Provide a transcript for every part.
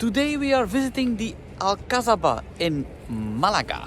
Today we are visiting the Alcazaba in Malaga.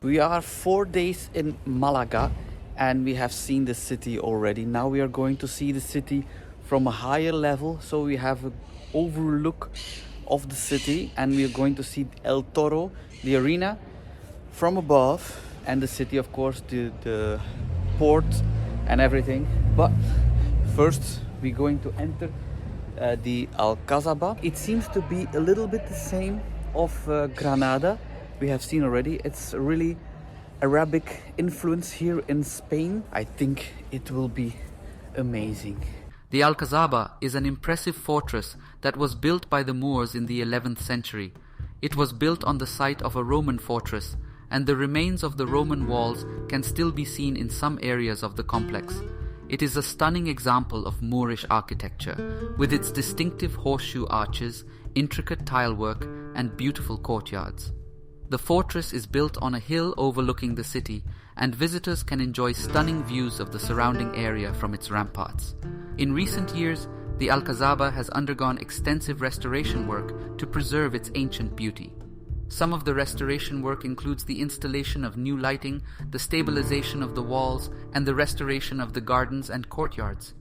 We are 4 days in Malaga and we have seen the city already. Now we are going to see the city from a higher level, so we have an overlook of the city, and we are going to see El Toro, the arena, from above, and the city, of course, the port and everything. But first we're going to enter the Alcazaba. It seems to be a little bit the same of Granada we have seen already. It's really Arabic influence here in Spain. I think it will be amazing. The Alcazaba is an impressive fortress that was built by the Moors in the 11th century. It was built on the site of a Roman fortress, and the remains of the Roman walls can still be seen in some areas of the complex. It is a stunning example of Moorish architecture, with its distinctive horseshoe arches, intricate tilework, and beautiful courtyards. The fortress is built on a hill overlooking the city, and visitors can enjoy stunning views of the surrounding area from its ramparts. In recent years, the Alcazaba has undergone extensive restoration work to preserve its ancient beauty. Some of the restoration work includes the installation of new lighting, the stabilization of the walls, and the restoration of the gardens and courtyards.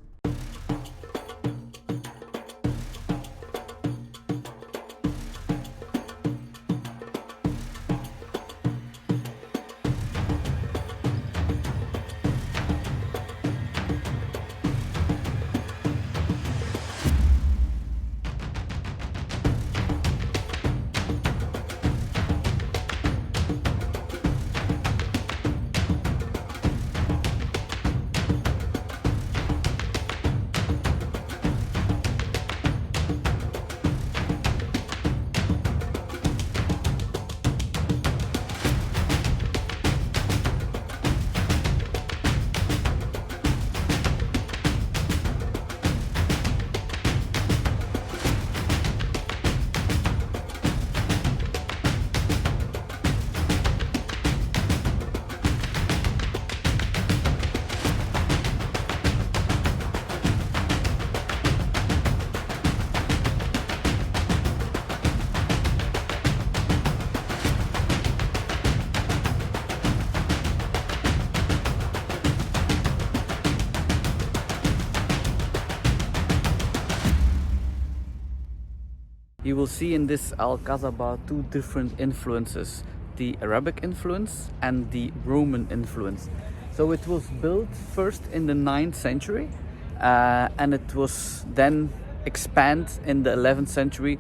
You will see in this Alcazaba two different influences, the Arabic influence and the Roman influence. So it was built first in the 9th century and it was then expanded in the 11th century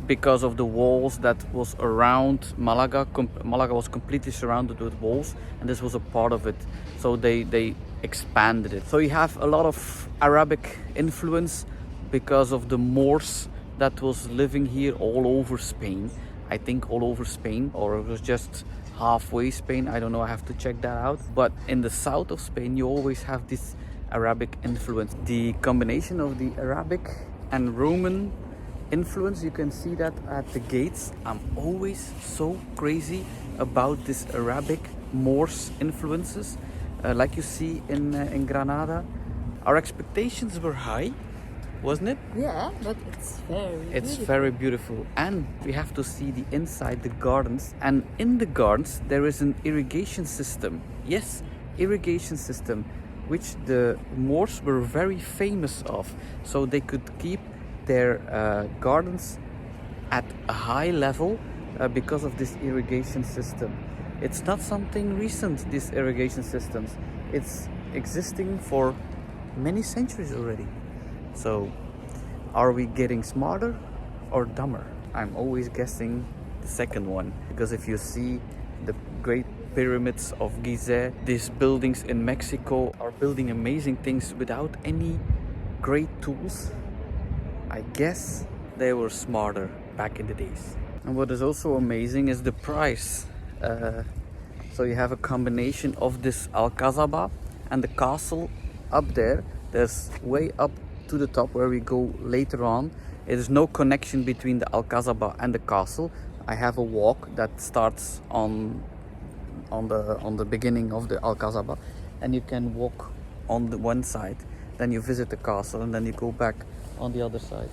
because of the walls that was around Malaga. Malaga was completely surrounded with walls, and this was a part of it. So they expanded it. So you have a lot of Arabic influence because of the Moors that was living here all over Spain. I think all over Spain, or it was just halfway Spain. I don't know, I have to check that out. But in the south of Spain, you always have this Arabic influence. The combination of the Arabic and Roman influence, you can see that at the gates. I'm always so crazy about this Arabic Moors influences. Like you see in Granada. Our expectations were high, wasn't it? Yeah, but it's very beautiful, and we have to see the inside, the gardens, and in the gardens there is an irrigation system. Yes, irrigation system, which the Moors were very famous of, so they could keep their gardens at a high level because of this irrigation system. It's not something recent, these irrigation systems. It's existing for many centuries already. So, are we getting smarter or dumber? I'm always guessing the second one, because if you see the great pyramids of Gizeh, these buildings in Mexico are building amazing things without any great tools. I guess they were smarter back in the days. And what is also amazing is the price. So you have a combination of this Alcazaba and the castle up there. There's way up to the top where we go later on. There's no connection between the Alcazaba and the castle. I have a walk that starts on the beginning of the Alcazaba, and you can walk on the one side, then you visit the castle, and then you go back on the other side.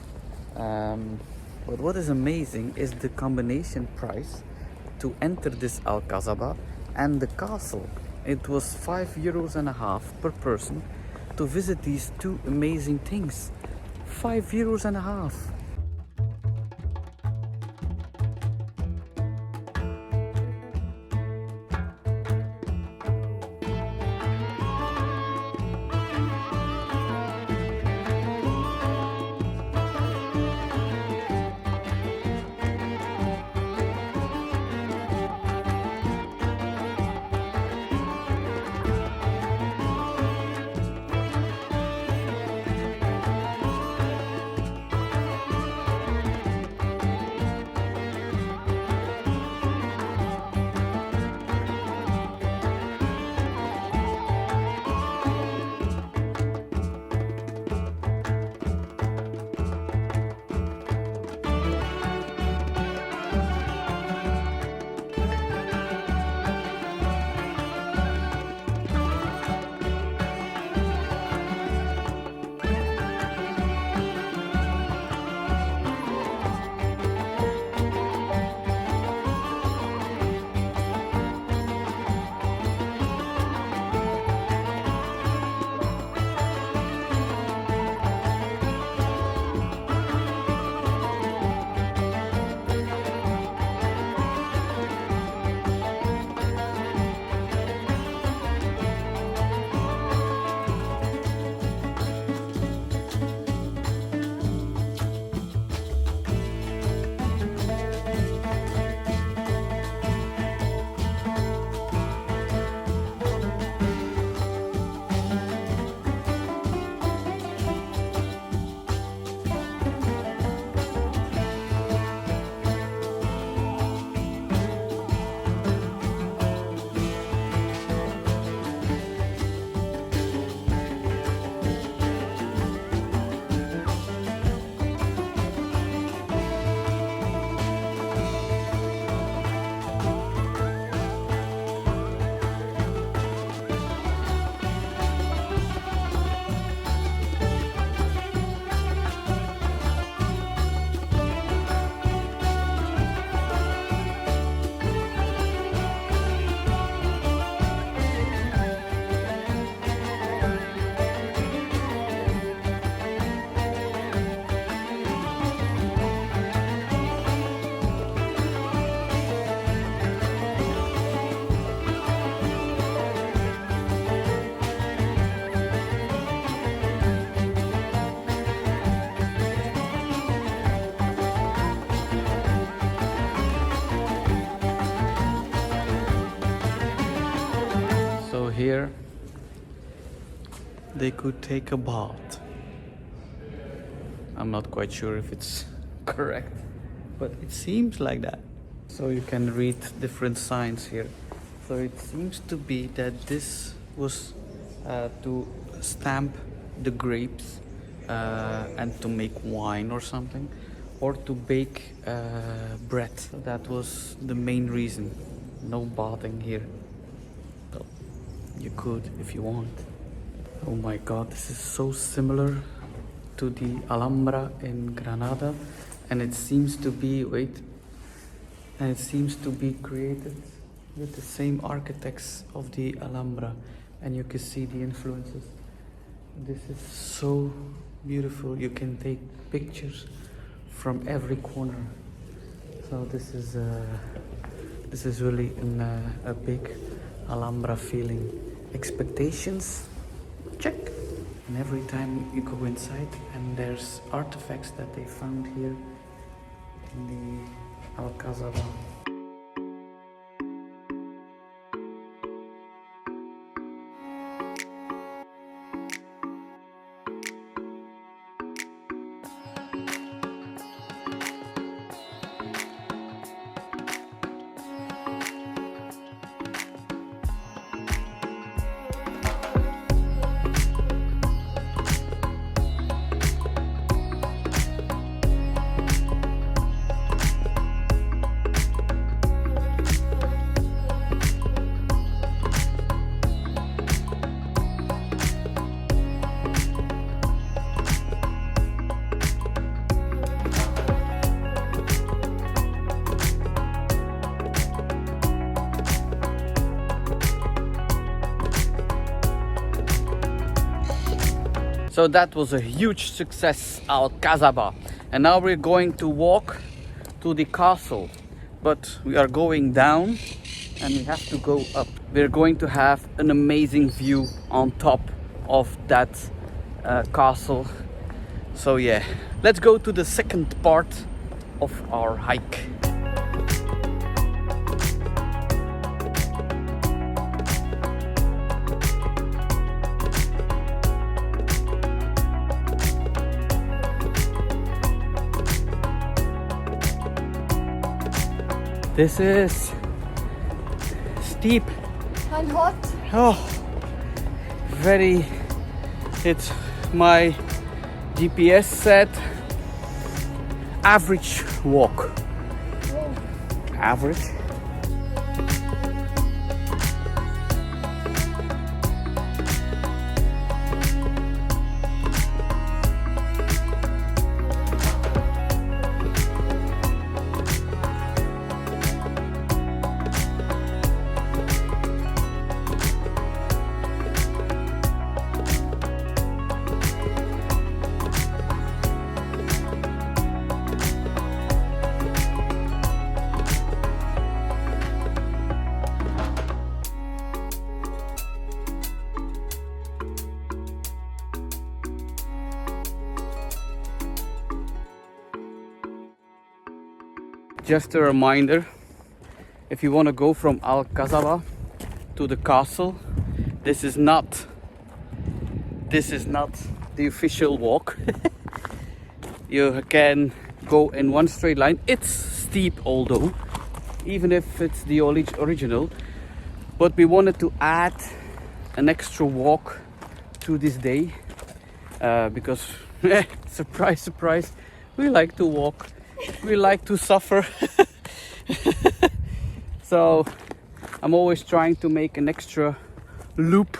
But what is amazing is the combination price to enter this Alcazaba and the castle. It was €5.50 per person to visit these two amazing things. €5.50. Here they could take a bath. I'm not quite sure if it's correct, but it seems like that. So you can read different signs here. So it seems to be that this was to stamp the grapes and to make wine or something, or to bake bread. So that was the main reason. No bathing here. Well, you could if you want. Oh my god, this is so similar to the Alhambra in Granada, and it seems to be, and it seems to be created with the same architects of the Alhambra, and you can see the influences. This is so beautiful. You can take pictures from every corner. So this is really a big Alhambra feeling. Expectations, check. And every time you go inside, and there's artifacts that they found here in the 19th century. So this is really a big Alhambra feeling. Expectations, check. And every time you go inside, and there's artifacts that they found here in the 19th century. So this is really a big Alhambra feeling. Expectations, check. And every time you go inside, and there's artifacts that they found here in the Alcazaba. So that was a huge success, Alcazaba. And now we're going to walk to the castle. But we are going down and we have to go up. We're going to have an amazing view on top of that castle. So yeah, let's go to the second part of our hike. This is steep. And hot. Oh, very. It's my GPS said average walk. Oh. Average. Just a reminder, if you want to go from Alcazaba to the castle, this is not the official walk. You can go in one straight line. It's steep, although, even if it's the original, but we wanted to add an extra walk to this day because surprise, surprise, we like to walk. We like to suffer. So I'm always trying to make an extra loop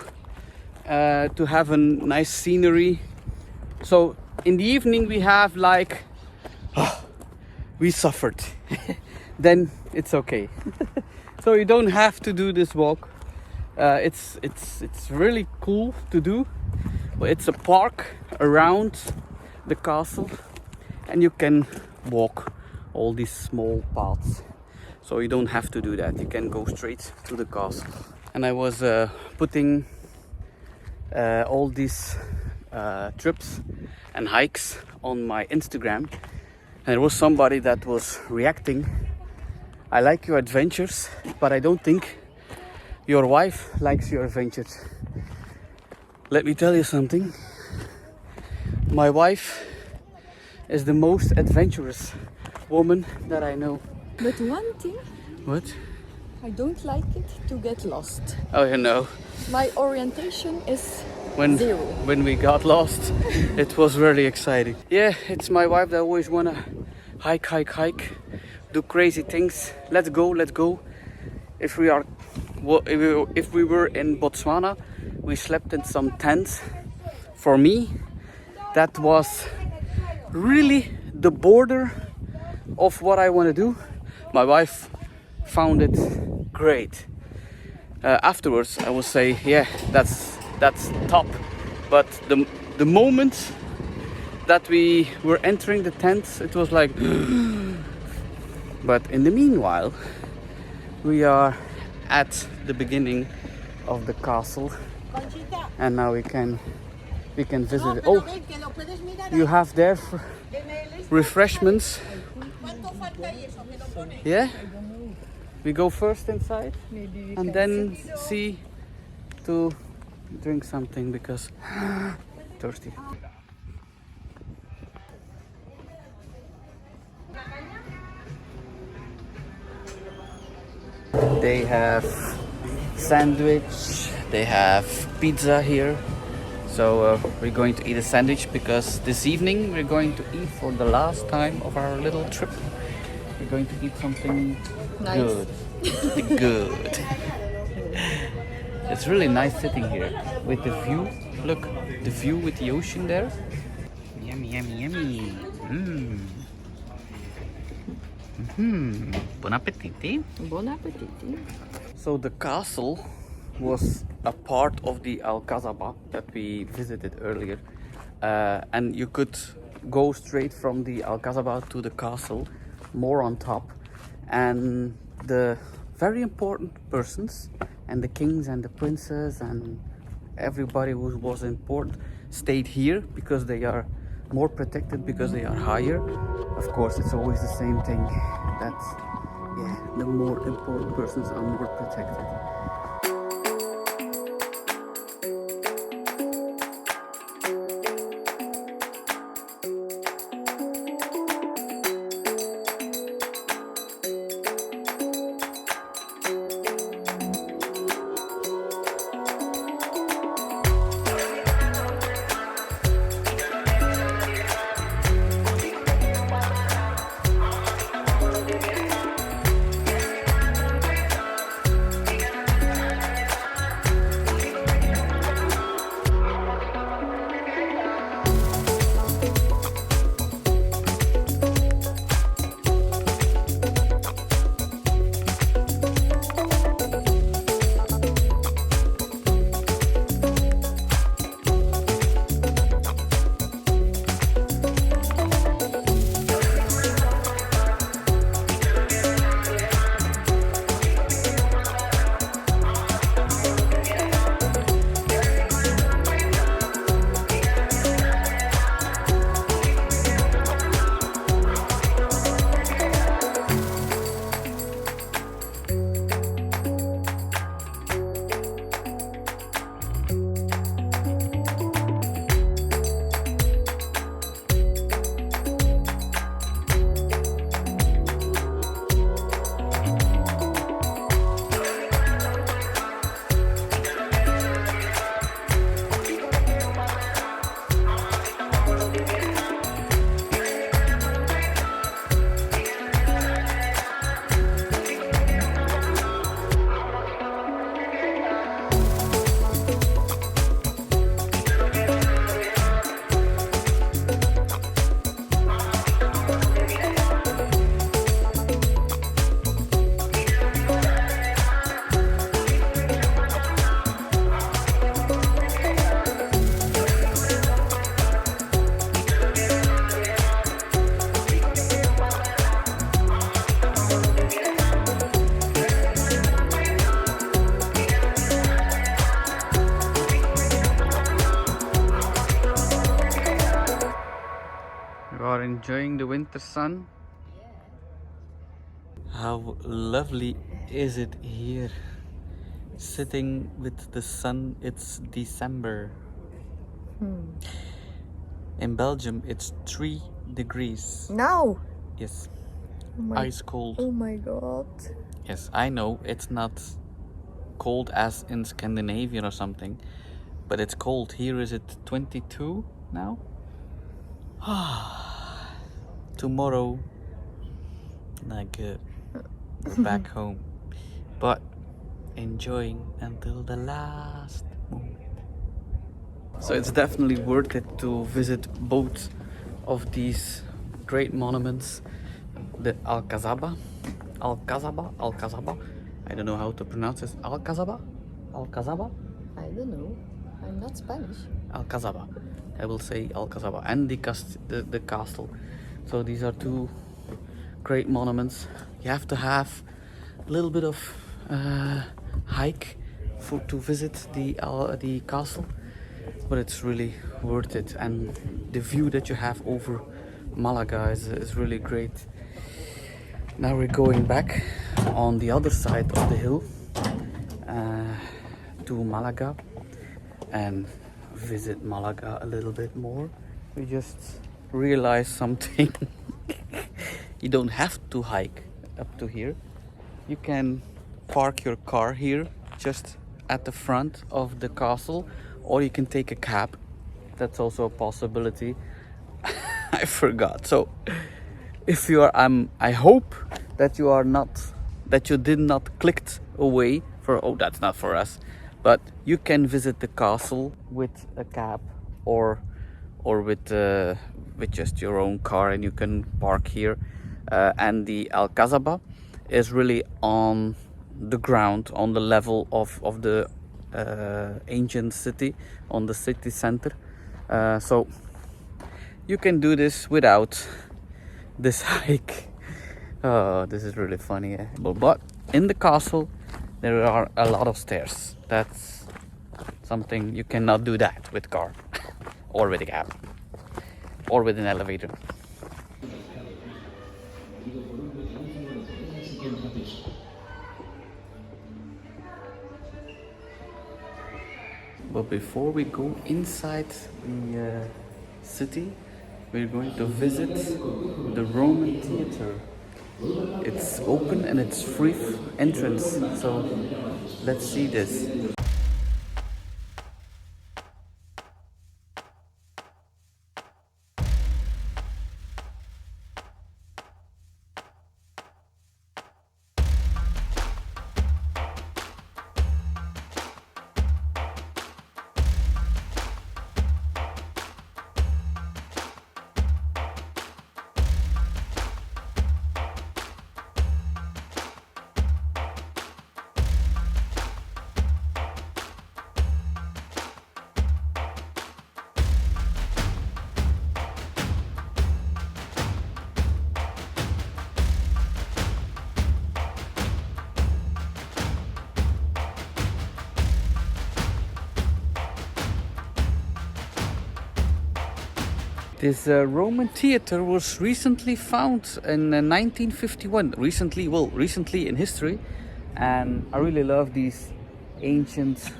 to have a nice scenery. So in the evening we have like, oh, we suffered. Then it's okay. So you don't have to do this walk. It's really cool to do. But it's a park around the castle and you can walk all these small paths, so you don't have to do that. You can go straight to the castle. And I was putting all these trips and hikes on my Instagram, and there was somebody that was reacting, I like your adventures, but I don't think your wife likes your adventures. Let me tell you something. My wife is the most adventurous woman that I know. But one thing, What? I don't like it to get lost. Oh, you know, My orientation is when zero. when we got lost, it was really exciting. Yeah, it's my wife that always wanna hike, do crazy things. Let's go. If we were in Botswana, we slept in some tents. For me, that was really the border of what I want to do. My wife found it great. Afterwards, I will say, yeah, that's top. But the moment that we were entering the tents, it was like. But in the meanwhile, we are at the beginning of the castle, and now we can visit it. Oh, you have there refreshments. Yeah? We go first inside Maybe we and can then sit. see to drink something because thirsty. They have sandwich, they have pizza here. So we're going to eat a sandwich because this evening we're going to eat for the last time of our little trip. We're going to eat something Nice. good. Good. It's really nice sitting here with the view. Look, the view with the ocean there. Yummy, yummy, yummy. Bon appetit. Bon appetit. So the castle was a part of the Alcazaba that we visited earlier, and you could go straight from the Alcazaba to the castle, more on top, and the very important persons and the kings and the princes and everybody who was important stayed here because they are more protected, because they are higher. Of course, it's always the same thing, that the more important persons are more protected. You are enjoying the winter sun. How lovely is it here? Sitting with the sun. It's December. In Belgium, it's 3 degrees. Now. Yes. Oh my, Ice cold. oh my god. Yes, I know it's not cold as in Scandinavia or something, but it's cold. Here is it 22 now? Tomorrow, not good. We're back home, but enjoying until the last moment. So it's definitely worth it to visit both of these great monuments, the Alcazaba. I don't know how to pronounce it. Alcazaba? I don't know. I'm not Spanish. Alcazaba. I will say Alcazaba and the castle. So these are two great monuments. You have to have a little bit of hike to visit the castle, but it's really worth it. And the view that you have over Malaga is really great. Now we're going back on the other side of the hill to Malaga and visit Malaga a little bit more. We just realized something. You don't have to hike up to here. You can park your car here just at the front of the castle, or you can take a cab. That's also a possibility. I forgot. So if you are, I hope that you are not, that you did not clicked away for, oh, that's not for us. But you can visit the castle with a cab or with just your own car, and you can park here. And the Alcazaba is really on the ground, on the level of the ancient city, on the city center. So you can do this without this hike. Oh, this is really funny. But in the castle there are a lot of stairs. That's something you cannot do that with car or with a cab or with an elevator. But before we go inside the city, we're going to visit the Roman theater. It's open and it's free entrance, so let's see this. This Roman theater was recently found in 1951. Recently in history, and I really love these ancient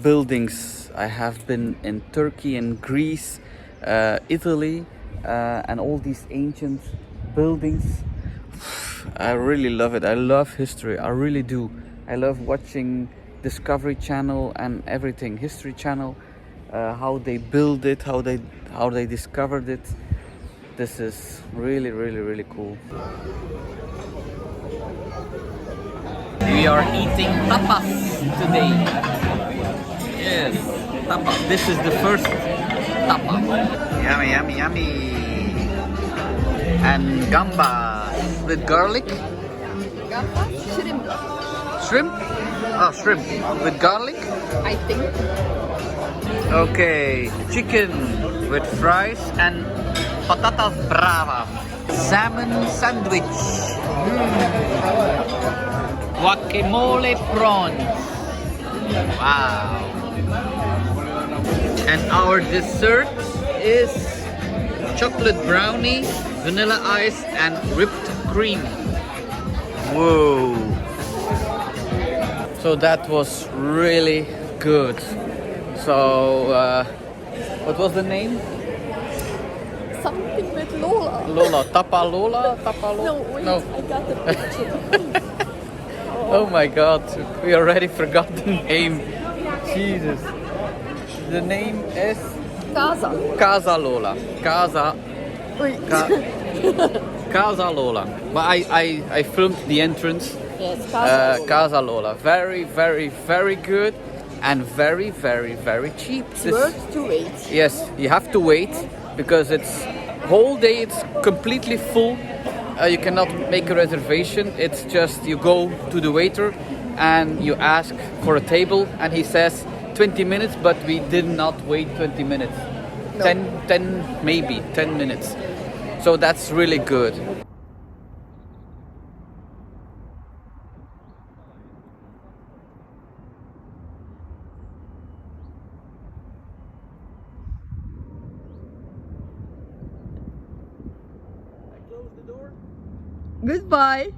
buildings. I have been in Turkey and Greece, Italy, and all these ancient buildings. I really love it. I love history. I really do. I love watching Discovery Channel and everything, History Channel. How they build it, how they discovered it. This is really, really, really cool. We are eating tapas today. Yes, tapas. This is the first tapa. Yummy, yummy, yummy. And gamba with garlic. Gamba? Shrimp. Shrimp? Oh, shrimp with garlic? I think. Okay, chicken with fries and patatas brava. Salmon sandwich. Guacamole prawns. Wow. And our dessert is chocolate brownie, vanilla ice and whipped cream. Whoa. So that was really good. So, what was the name? Something with Lola. Lola. Tapa Lola? Tapa Lola? No, wait, No. I got the picture. Oh my god, we already forgot the name. Jesus. The name is Casa. Casa Lola. Casa. Wait. Casa Lola. But I filmed the entrance. Yes, Casa. Casa Lola. Very, very, very good. And very, very, very cheap. It's worth to wait. Yes, you have to wait because it's whole day. It's completely full. You cannot make a reservation. It's just you go to the waiter and you ask for a table, and he says 20 minutes. But we did not wait 20 minutes. No. 10 maybe 10 minutes. So that's really good. Goodbye.